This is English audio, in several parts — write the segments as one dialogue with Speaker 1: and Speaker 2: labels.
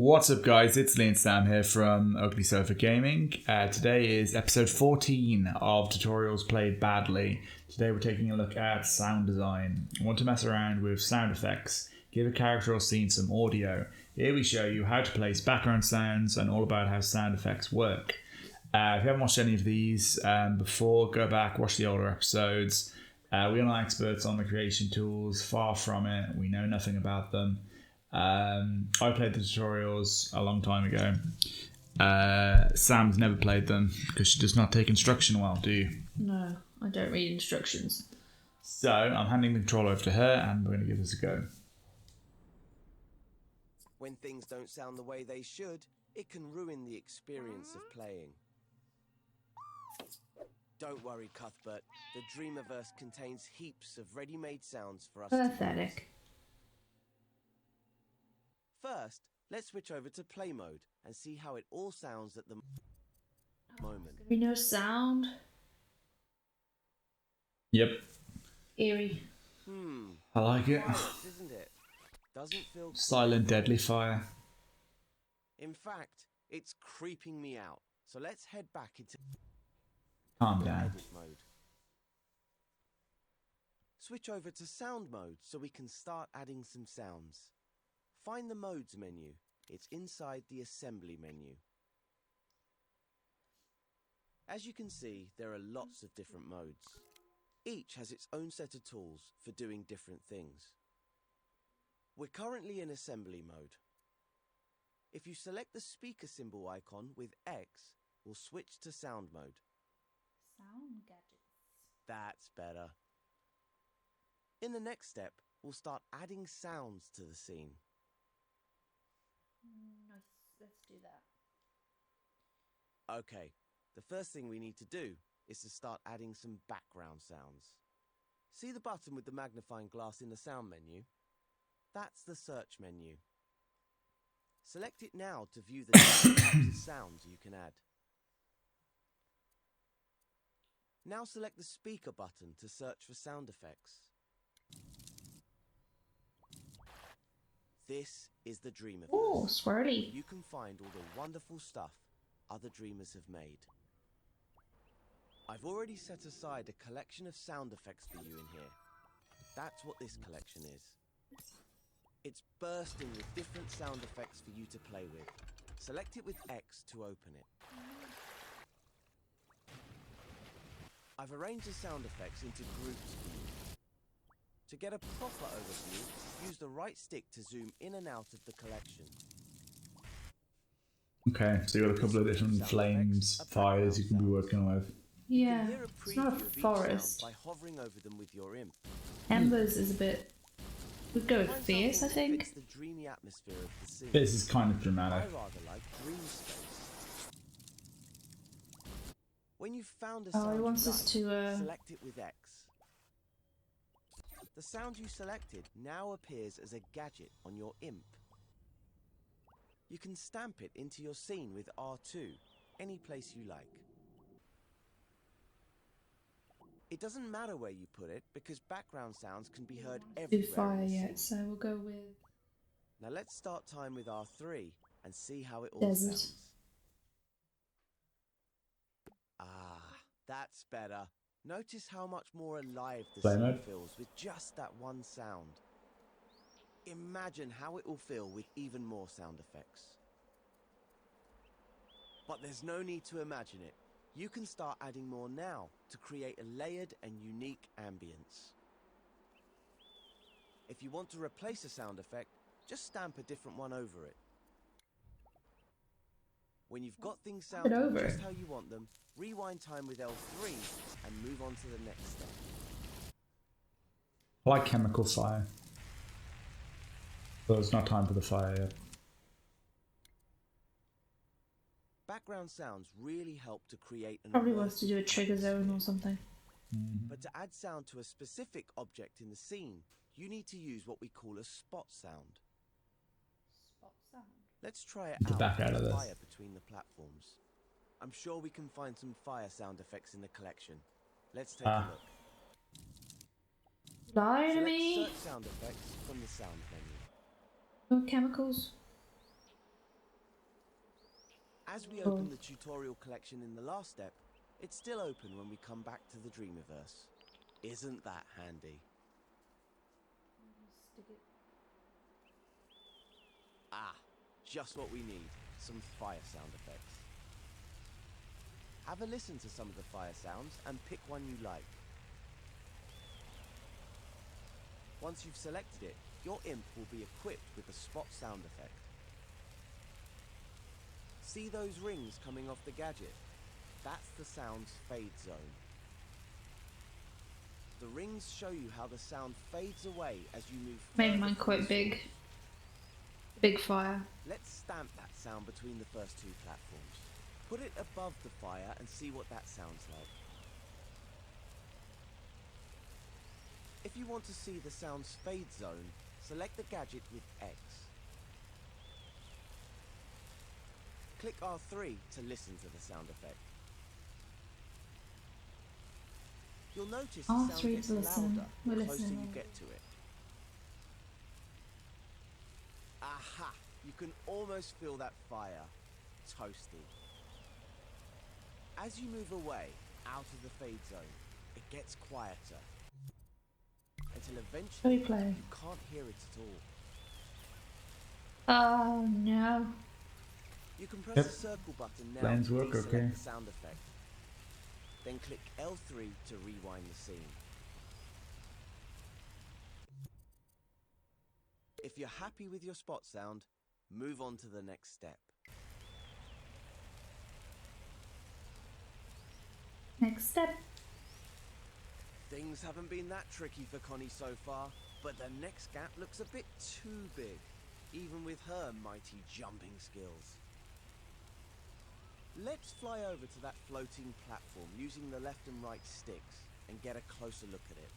Speaker 1: What's up, guys? It's Lee and Sam here from Ugly Sofa Gaming. Today is episode 14 of Tutorials Played Badly. Today we're taking a look at sound design. I want to mess around with sound effects, give a character or scene some audio. Here we show you how to place background sounds and all about how sound effects work. If you haven't watched any of these before, go back, watch the older episodes. We're not experts on the creation tools, far from it. We know nothing about them. I played the tutorials a long time ago. Sam's never played them because she does not take instruction well, do you?
Speaker 2: No, I don't read instructions.
Speaker 1: So I'm handing the control over to her and we're going to give this a go.
Speaker 3: When things don't sound the way they should, it can ruin the experience of playing. Don't worry, Cuthbert. The Dreamiverse contains heaps of ready-made sounds for us to use.
Speaker 2: Pathetic.
Speaker 3: First, let's switch over to play mode and see how it all sounds at the moment.
Speaker 2: There'll be no sound.
Speaker 1: Yep.
Speaker 2: Eerie.
Speaker 1: I like it.
Speaker 3: Quiet, isn't it? Doesn't feel
Speaker 1: Silent deadly fire.
Speaker 3: In fact, it's creeping me out. So let's head back into
Speaker 1: Calm down.
Speaker 3: edit mode. Switch over to sound mode so we can start adding some sounds. Find the Modes menu. It's inside the Assembly menu. As you can see, there are lots of different modes. Each has its own set of tools for doing different things. We're currently in Assembly mode. If you select the speaker symbol icon with X, we'll switch to sound mode.
Speaker 2: Sound gadgets.
Speaker 3: That's better. In the next step, we'll start adding sounds to the scene.
Speaker 2: Nice. Let's do that.
Speaker 3: Okay, the first thing we need to do is to start adding some background sounds. See the button with the magnifying glass in the sound menu? That's the search menu. Select it now to view the different types of sounds you can add. Now select the speaker button to search for sound effects. This is the Dreamiverse.
Speaker 2: Oh, swirly.
Speaker 3: You can find all the wonderful stuff other dreamers have made. I've already set aside a collection of sound effects for you in here. That's what this collection is. It's bursting with different sound effects for you to play with. Select it with X to open it. I've arranged the sound effects into groups for you. To get a proper overview, use the right stick to zoom in and out of the collection.
Speaker 1: Okay, so you've got a couple of different flames, fires you can be working with.
Speaker 2: Yeah,
Speaker 3: You can hear
Speaker 2: it's not a
Speaker 3: preview of each
Speaker 2: forest.
Speaker 3: sound by hovering over them with your imp.
Speaker 2: Embers is a bit... We'd go with
Speaker 3: Find
Speaker 2: fierce, I
Speaker 3: something that
Speaker 2: think.
Speaker 3: fits the dreamy atmosphere of the scene.
Speaker 1: This is kind of
Speaker 3: I
Speaker 1: dramatic.
Speaker 3: rather like dreamscape. When you've found a
Speaker 2: Oh,
Speaker 3: sound
Speaker 2: he wants
Speaker 3: you
Speaker 2: us
Speaker 3: like,
Speaker 2: to,
Speaker 3: select it with X. The sound you selected now appears as a gadget on your imp. You can stamp it into your scene with R2, any place you like. It doesn't matter where you put it because background sounds can be heard
Speaker 2: do
Speaker 3: everywhere
Speaker 2: fire
Speaker 3: in the
Speaker 2: yet,
Speaker 3: scene.
Speaker 2: so we'll go with
Speaker 3: Now let's start time with R3 and see how it all
Speaker 2: desert.
Speaker 3: sounds. Ah, that's better. Notice how much more alive the
Speaker 1: Play
Speaker 3: scene
Speaker 1: mode.
Speaker 3: feels with just that one sound. Imagine how it will feel with even more sound effects. But there's no need to imagine it. You can start adding more now to create a layered and unique ambience. If you want to replace a sound effect, just stamp a different one over it. When you've got things sounding
Speaker 2: over
Speaker 3: just
Speaker 2: it.
Speaker 3: how you want them, rewind time with L3 and move on to the next step.
Speaker 1: I like chemical fire. But it's not time for the fire yet.
Speaker 3: Background sounds really help to create an
Speaker 2: Probably wants to
Speaker 3: immersive
Speaker 2: do a trigger zone
Speaker 3: atmosphere.
Speaker 2: or something.
Speaker 3: But to add sound to a specific object in the scene, you need to use what we call a spot sound.
Speaker 2: Spot sound.
Speaker 3: Let's try it
Speaker 1: To
Speaker 3: out
Speaker 1: back
Speaker 3: with
Speaker 1: out of
Speaker 3: the
Speaker 1: this.
Speaker 3: fire between the platforms. I'm sure we can find some fire sound effects in the collection. Let's take a look.
Speaker 2: Lie to
Speaker 3: Select
Speaker 2: me.
Speaker 3: search sound effects from the sound menu.
Speaker 2: No chemicals.
Speaker 3: As we
Speaker 2: Cool.
Speaker 3: opened the tutorial collection in the last step, it's still open when we come back to the Dreamiverse. Isn't that handy?
Speaker 2: Stick it.
Speaker 3: Ah, just what we need. Some fire sound effects. Have a listen to some of the fire sounds and pick one you like. Once you've selected it, your imp will be equipped with the spot sound effect. See those rings coming off the gadget? That's the sound's fade zone. The rings show you how the sound fades away as you move
Speaker 2: Made
Speaker 3: further
Speaker 2: mine
Speaker 3: from
Speaker 2: quite
Speaker 3: the
Speaker 2: big.
Speaker 3: source.
Speaker 2: Big fire.
Speaker 3: Let's stamp that sound between the first two platforms. Put it above the fire and see what that sounds like. If you want to see the sound's fade zone, select the gadget with X. Click R3 to listen to the sound effect. You'll notice the sound
Speaker 2: R3
Speaker 3: gets
Speaker 2: to listen.
Speaker 3: louder
Speaker 2: We're
Speaker 3: the closer
Speaker 2: listening.
Speaker 3: you get to it. Aha! You can almost feel that fire. Toasty. As you move away, out of the fade zone, it gets quieter. Until eventually,
Speaker 2: Replay.
Speaker 3: you can't hear it at all.
Speaker 2: Oh no.
Speaker 3: You can press
Speaker 1: Yep.
Speaker 3: the circle button now
Speaker 1: Plans
Speaker 3: to
Speaker 1: work,
Speaker 3: deselect
Speaker 1: okay.
Speaker 3: the sound effect. Then click L3 to rewind the scene. If you're happy with your spot sound, move on to the next step.
Speaker 2: Next step.
Speaker 3: Things haven't been that tricky for Connie so far, but the next gap looks a bit too big, even with her mighty jumping skills. Let's fly over to that floating platform using the left and right sticks and get a closer look at it.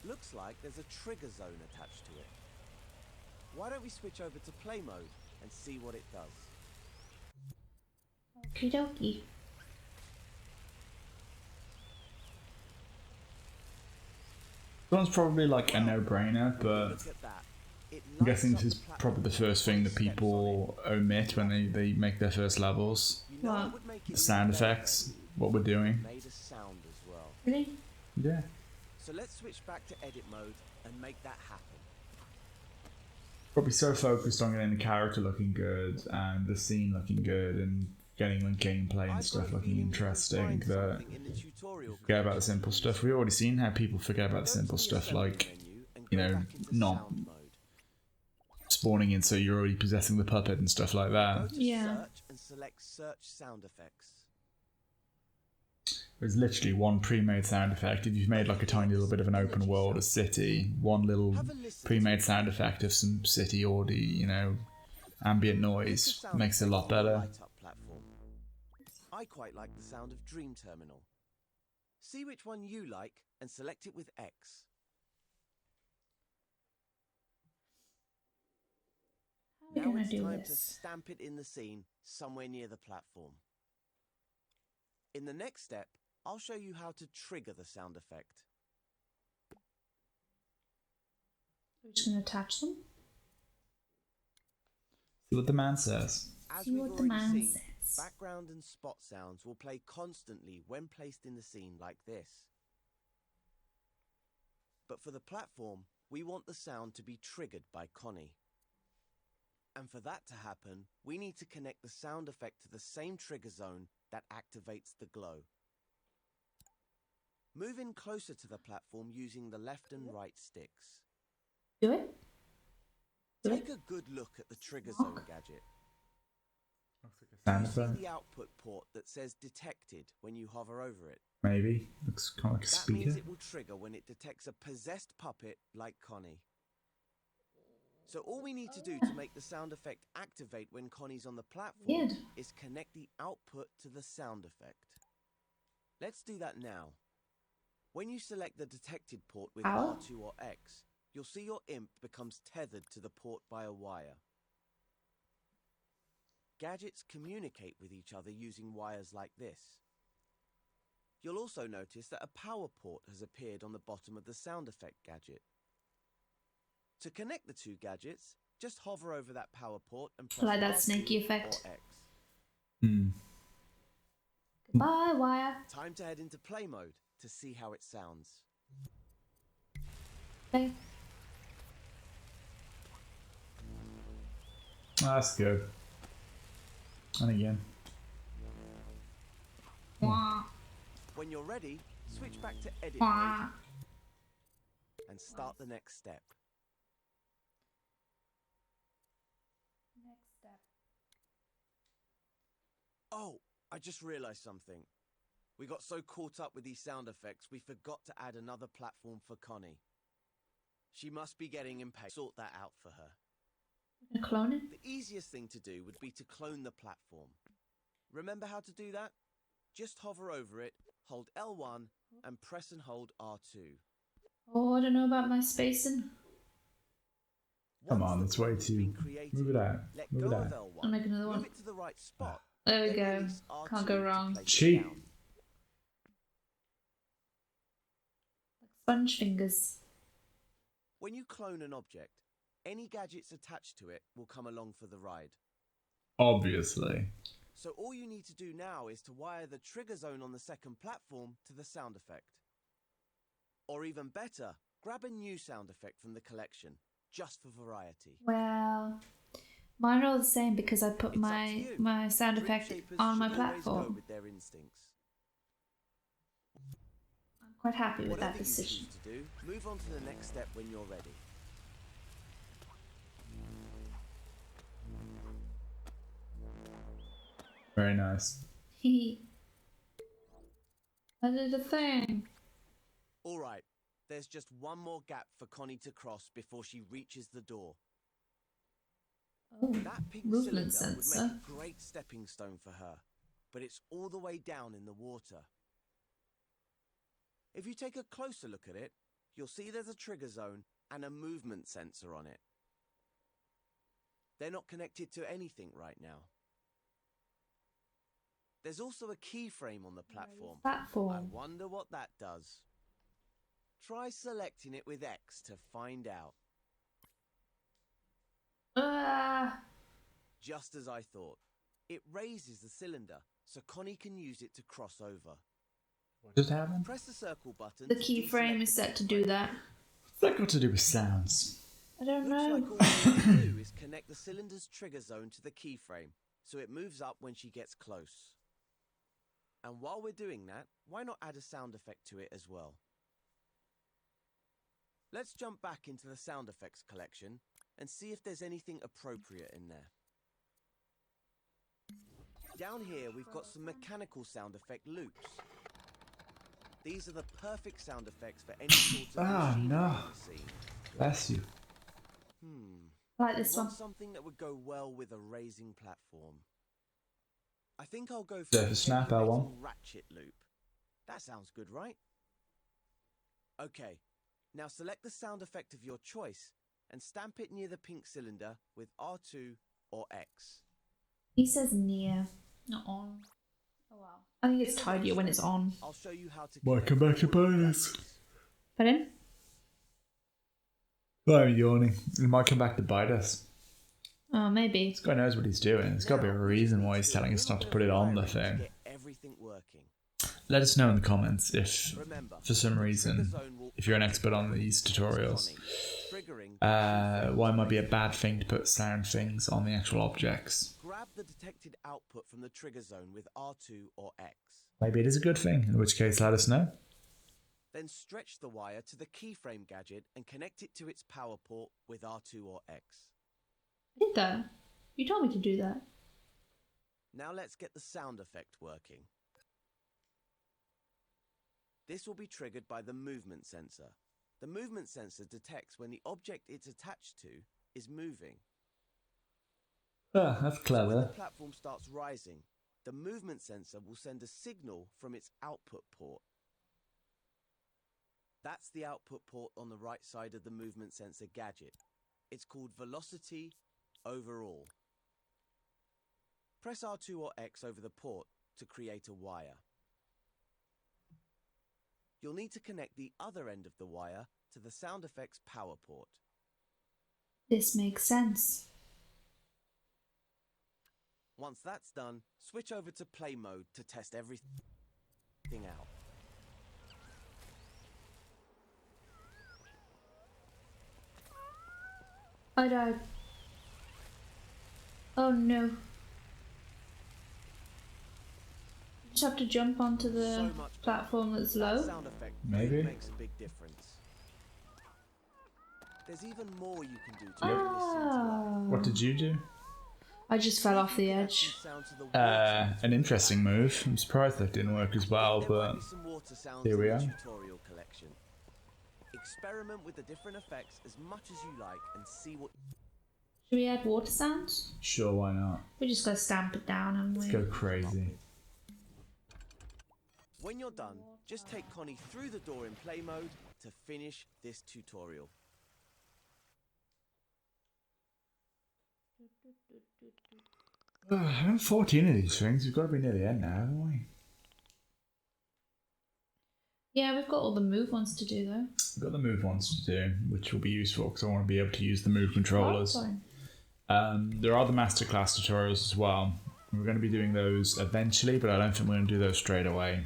Speaker 3: Looks like there's a trigger zone attached to it. Why don't we switch over to play mode and see what it does?
Speaker 2: Okie dokie.
Speaker 1: That one's probably like a no-brainer, but
Speaker 3: Look at that. It
Speaker 1: I'm guessing
Speaker 3: lights
Speaker 1: this
Speaker 3: up
Speaker 1: is
Speaker 3: the
Speaker 1: probably the
Speaker 3: platform
Speaker 1: first thing
Speaker 3: with
Speaker 1: that
Speaker 3: 20 steps on
Speaker 1: people omit when they make their first levels.
Speaker 3: it. You know
Speaker 2: What?
Speaker 3: it would make it
Speaker 1: The sound
Speaker 3: even better
Speaker 1: effects, what we're doing.
Speaker 3: if it made a sound as well.
Speaker 2: Really?
Speaker 1: Yeah.
Speaker 3: So let's switch back to edit mode and make that happen.
Speaker 1: Probably so focused on getting the character looking good and the scene looking good and getting the gameplay and
Speaker 3: I've
Speaker 1: stuff
Speaker 3: got a
Speaker 1: looking
Speaker 3: feeling we can
Speaker 1: interesting
Speaker 3: find
Speaker 1: that
Speaker 3: something in the tutorial
Speaker 1: forget about the
Speaker 3: collection.
Speaker 1: simple stuff. We've already seen how people forget about the
Speaker 3: Go to
Speaker 1: simple
Speaker 3: the
Speaker 1: stuff
Speaker 3: assembly
Speaker 1: like,
Speaker 3: menu and
Speaker 1: you
Speaker 3: go
Speaker 1: know,
Speaker 3: back into
Speaker 1: not
Speaker 3: sound mode.
Speaker 1: spawning in so you're already possessing the puppet and stuff like
Speaker 3: Go
Speaker 1: that.
Speaker 3: to
Speaker 2: Yeah.
Speaker 3: search and select search sound effects.
Speaker 1: There's literally one pre-made sound effect. If you've made like a tiny little bit of an open world, a city, one little
Speaker 3: Have a listen
Speaker 1: pre-made
Speaker 3: to
Speaker 1: sound effect of some city audio, you know, ambient
Speaker 3: Here's the
Speaker 1: noise
Speaker 3: sound
Speaker 1: makes it a
Speaker 3: effects
Speaker 1: lot
Speaker 3: on the
Speaker 1: better.
Speaker 3: light-up platform. I quite like the sound of Dream Terminal. See which one you like and select it with X.
Speaker 2: How are we
Speaker 3: Now
Speaker 2: gonna
Speaker 3: it's
Speaker 2: do
Speaker 3: time to
Speaker 2: this?
Speaker 3: stamp it in the scene somewhere near the platform. In the next step, I'll show you how to trigger the sound effect.
Speaker 2: We're just gonna attach them.
Speaker 1: See what the man says.
Speaker 3: As
Speaker 2: See
Speaker 3: we've
Speaker 2: what the
Speaker 3: already
Speaker 2: man
Speaker 3: seen,
Speaker 2: says.
Speaker 3: background and spot sounds will play constantly when placed in the scene like this. But for the platform, we want the sound to be triggered by Connie. And for that to happen, we need to connect the sound effect to the same trigger zone that activates the glow. Move in closer to the platform using the left and right sticks.
Speaker 2: Do it? Do
Speaker 3: Take
Speaker 2: it?
Speaker 3: a good look at the trigger zone gadget. Do
Speaker 1: Sound
Speaker 3: you see
Speaker 1: effect?
Speaker 3: the output port that says detected when you hover over it?
Speaker 1: Maybe. Looks kind of like a
Speaker 3: That means
Speaker 1: speaker.
Speaker 3: it will trigger when it detects a possessed puppet like Connie. So all we need to do to make the sound effect activate when Connie's on the platform
Speaker 2: Weird.
Speaker 3: is connect the output to the sound effect. Let's do that now. When you select the detected port with
Speaker 2: Power?
Speaker 3: R2 or X, you'll see your imp becomes tethered to the port by a wire. Gadgets communicate with each other using wires like this. You'll also notice that a power port has appeared on the bottom of the sound effect gadget. To connect the two gadgets, Just hover over that power port and
Speaker 2: I
Speaker 3: press
Speaker 2: like that
Speaker 3: R2
Speaker 2: snaky effect.
Speaker 3: or X.
Speaker 2: Goodbye, wire.
Speaker 3: Time to head into play mode to see how it sounds.
Speaker 2: Play.
Speaker 1: That's good. And again.
Speaker 2: Wah,
Speaker 3: When you're ready, switch back to edit
Speaker 2: wah.
Speaker 3: mode and start the next step.
Speaker 2: Next step.
Speaker 3: Oh, I just realized something. We got so caught up with these sound effects, we forgot to add another platform for Connie. She must be getting impatient. Sort that out for her.
Speaker 2: Gonna clone it?
Speaker 3: The easiest thing to do would be to clone the platform. Remember how to do that? Just hover over it, hold L1, and press and hold R2.
Speaker 2: Oh, I don't know about my spacing.
Speaker 1: Come
Speaker 3: Once
Speaker 1: on,
Speaker 3: the
Speaker 1: it's way
Speaker 3: platform's
Speaker 1: too.
Speaker 3: been created,
Speaker 1: Move it out.
Speaker 3: let
Speaker 1: Move
Speaker 3: go
Speaker 1: it
Speaker 3: of
Speaker 1: out.
Speaker 3: L1,
Speaker 2: I'll make another one.
Speaker 3: move it to the right spot.
Speaker 2: There we
Speaker 3: then
Speaker 2: go.
Speaker 3: release R2
Speaker 2: Can't go
Speaker 3: to
Speaker 2: wrong.
Speaker 3: place it
Speaker 1: Cheat.
Speaker 3: down.
Speaker 2: Like sponge fingers.
Speaker 3: When you clone an object, any gadgets attached to it will come along for the ride.
Speaker 1: Obviously.
Speaker 3: So all you need to do now is to wire the trigger zone on the second platform to the sound effect. Or even better, grab a new sound effect from the collection, just for variety.
Speaker 2: Well, mine are all the same because I put
Speaker 3: It's up to
Speaker 2: my
Speaker 3: you.
Speaker 2: sound
Speaker 3: Dream
Speaker 2: effect
Speaker 3: shapers
Speaker 2: on my
Speaker 3: should always go
Speaker 2: platform.
Speaker 3: with their instincts.
Speaker 2: I'm quite happy with
Speaker 3: Whatever
Speaker 2: that
Speaker 3: you
Speaker 2: decision.
Speaker 3: choose to do, move on to the next step when you're ready.
Speaker 1: Very nice.
Speaker 2: Hehe. I did a thing.
Speaker 3: All right, there's just one more gap for Connie to cross before she reaches the door.
Speaker 2: Oh,
Speaker 3: That pink
Speaker 2: movement
Speaker 3: cylinder would
Speaker 2: sensor.
Speaker 3: make a great stepping stone for her, but it's all the way down in the water. If you take a closer look at it, you'll see there's a trigger zone and a movement sensor on it. They're not connected to anything right now. There's also a keyframe on the platform. I
Speaker 2: Platform.
Speaker 3: wonder what that does. Try selecting it with X to find out. Just as I thought. It raises the cylinder, so Connie can use it to cross over.
Speaker 1: What just happened?
Speaker 3: Press the circle button.
Speaker 2: The
Speaker 3: to
Speaker 2: keyframe
Speaker 3: deselect
Speaker 2: is
Speaker 3: the
Speaker 2: set to do
Speaker 3: keyframe.
Speaker 2: that.
Speaker 1: What's that got to do with sounds?
Speaker 2: I don't
Speaker 3: Looks
Speaker 2: know.
Speaker 3: like all we need to do is connect the cylinder's trigger zone to the keyframe, so it moves up when she gets close. And while we're doing that, why not add a sound effect to it as well? Let's jump back into the sound effects collection and see if there's anything appropriate in there. Down here, we've got some mechanical sound effect loops. These are the perfect sound effects for any sort of machinery
Speaker 1: no.
Speaker 3: on the scene.
Speaker 1: Bless you.
Speaker 2: I like this
Speaker 3: Want
Speaker 2: one.
Speaker 3: something that would go well with a raising platform. I think I'll go for
Speaker 1: Surface
Speaker 3: a
Speaker 1: snap,
Speaker 3: heavy
Speaker 1: L1.
Speaker 3: metal ratchet loop. That sounds good, right? Okay, now select the sound effect of your choice and stamp it near the pink cylinder with R2 or X.
Speaker 2: He says near, not on. Oh wow. I think it's
Speaker 3: In the
Speaker 2: tidier
Speaker 3: next
Speaker 2: when
Speaker 3: step,
Speaker 2: it's on.
Speaker 3: I'll show you how to
Speaker 1: Might
Speaker 3: connect
Speaker 1: come back to
Speaker 3: all of the
Speaker 1: bite us.
Speaker 3: gadgets.
Speaker 2: Pardon?
Speaker 1: Well, I'm yawning. It might come back to bite us.
Speaker 2: Oh, maybe.
Speaker 1: This guy knows what he's doing. There's got to be a
Speaker 3: Now, we
Speaker 1: reason
Speaker 3: just
Speaker 1: why
Speaker 3: need
Speaker 1: he's
Speaker 3: to do a
Speaker 1: telling us
Speaker 3: little
Speaker 1: not to
Speaker 3: bit
Speaker 1: put
Speaker 3: of
Speaker 1: it on the
Speaker 3: wiring to
Speaker 1: thing.
Speaker 3: get everything working.
Speaker 1: Let us know in the comments if,
Speaker 3: Remember,
Speaker 1: for some
Speaker 3: the
Speaker 1: reason,
Speaker 3: trigger zone will
Speaker 1: if you're an expert on these tutorials,
Speaker 3: Connie, triggering the keyframe
Speaker 1: why it
Speaker 3: to
Speaker 1: might be a
Speaker 3: raise
Speaker 1: bad thing to put sound things on the actual objects.
Speaker 3: Grab the detected output from the trigger zone with R2 or X.
Speaker 1: Maybe it is a good thing, in which case let us know.
Speaker 3: Then stretch the wire to the keyframe gadget and connect it to its power port with R2 or X.
Speaker 2: I did that. You told me to do that.
Speaker 3: Now let's get the sound effect working. This will be triggered by the movement sensor. The movement sensor detects when the object it's attached to is moving.
Speaker 1: Ah, that's
Speaker 3: So when the
Speaker 1: clever.
Speaker 3: platform starts rising, the movement sensor will send a signal from its output port. That's the output port on the right side of the movement sensor gadget. It's called velocity overall. Press R2 or X over the port to create a wire. You'll need to connect the other end of the wire to the sound effects power port.
Speaker 2: This makes sense.
Speaker 3: Once that's done, switch over to play mode to test everything out.
Speaker 2: I died. Oh no. Just have to jump onto the platform that's low.
Speaker 3: Sound effect
Speaker 1: Maybe.
Speaker 3: makes a big difference. There's even more you can do to bring this scene to life.
Speaker 1: What did you do?
Speaker 2: I just fell off the edge.
Speaker 1: An interesting move. I'm surprised that didn't work as well, but here we are.
Speaker 3: Experiment with the different effects as much as you like and see what.
Speaker 2: Should we add water sounds?
Speaker 1: Sure, why not?
Speaker 2: We just gotta stamp it down, haven't we?
Speaker 1: Let's go crazy.
Speaker 3: When you're done, just take Connie through the door in play mode to finish this tutorial.
Speaker 1: I have 14 of these things. We've got to be near the end now, haven't we?
Speaker 2: Yeah, we've got all the move ones to do though.
Speaker 1: We've got the move ones to do, which will be useful because I want to be able to use the move controllers. There are the masterclass tutorials as well. We're going to be doing those eventually, but I don't think we're going to do those straight away.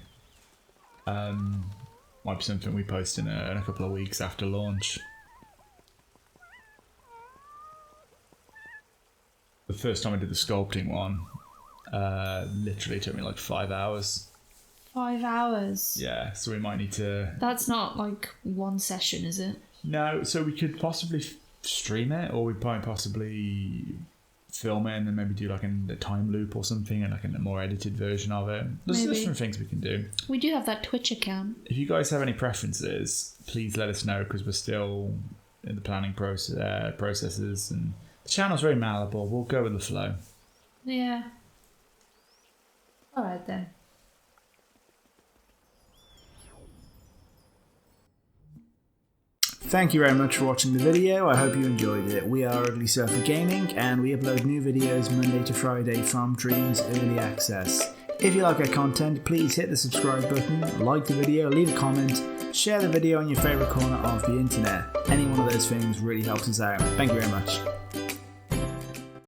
Speaker 1: Might be something we post in a couple of weeks after launch. The first time I did the sculpting one, literally took me like 5 hours.
Speaker 2: 5 hours?
Speaker 1: Yeah, so we might need to...
Speaker 2: That's not like one session, is it?
Speaker 1: No, so we could possibly stream it, or we might possibly film it and then maybe do like a time loop or something, and like a more edited version of it. There's different things we can do.
Speaker 2: We do have that Twitch account.
Speaker 1: If you guys have any preferences, please let us know, because we're still in the planning processes, and the channel's very malleable. We'll go with the flow.
Speaker 2: Yeah. Alright then.
Speaker 1: Thank you very much for watching the video. I hope you enjoyed it. We are Ugly Surfer Gaming, and we upload new videos Monday to Friday from Dreams Early Access. If you like our content, please hit the subscribe button, like the video, leave a comment, share the video on your favourite corner of the internet. Any one of those things really helps us out. Thank you very much.